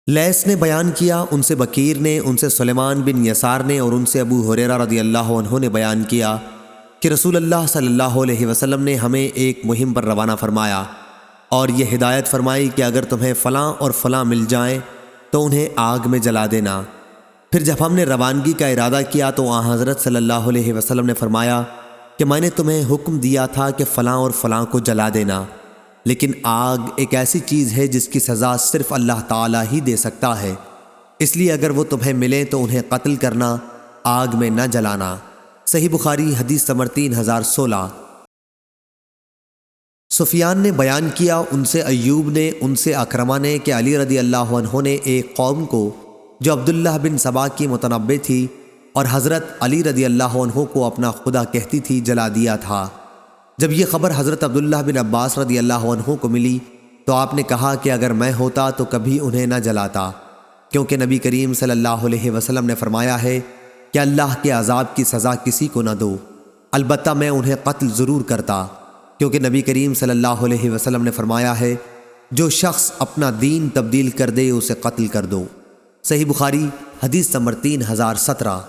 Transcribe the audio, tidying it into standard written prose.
لیث نے بیان کیا، ان سے بکیر نے، ان سے سلیمان بن یسار نے اور ان سے ابو ہریرہ رضی اللہ عنہ نے بیان کیا کہ رسول اللہ صلی اللہ علیہ وسلم نے ہمیں ایک مہم پر روانہ فرمایا اور یہ ہدایت فرمائی کہ اگر تمہیں فلاں اور فلاں مل جائیں تو انہیں آگ میں جلا دینا۔ پھر جب ہم نے روانگی کا ارادہ کیا تو آن حضرت صلی اللہ علیہ وسلم نے فرمایا کہ میں نے تمہیں حکم دیا تھا کہ فلاں اور فلاں کو جلا دینا، لیکن آگ ایک ایسی چیز ہے جس کی سزا صرف اللہ تعالیٰ ہی دے سکتا ہے، اس لیے اگر وہ تمہیں ملیں تو انہیں قتل کرنا، آگ میں نہ جلانا۔ صحیح بخاری حدیث نمبر 3016۔ سفیان نے بیان کیا، ان سے ایوب نے، ان سے اکرمہ نے کہ علی رضی اللہ عنہ نے ایک قوم کو جو عبداللہ بن سبا کی متنبع تھی اور حضرت علی رضی اللہ عنہ کو اپنا خدا کہتی تھی، جلا دیا تھا۔ جب یہ خبر حضرت عبداللہ بن عباس رضی اللہ عنہ کو ملی تو آپ نے کہا کہ اگر میں ہوتا تو کبھی انہیں نہ جلاتا، کیونکہ نبی کریم صلی اللہ علیہ وسلم نے فرمایا ہے کہ اللہ کے عذاب کی سزا کسی کو نہ دو، البتہ میں انہیں قتل ضرور کرتا، کیونکہ نبی کریم صلی اللہ علیہ وسلم نے فرمایا ہے جو شخص اپنا دین تبدیل کر دے اسے قتل کر دو۔ صحیح بخاری حدیث نمبر 3017۔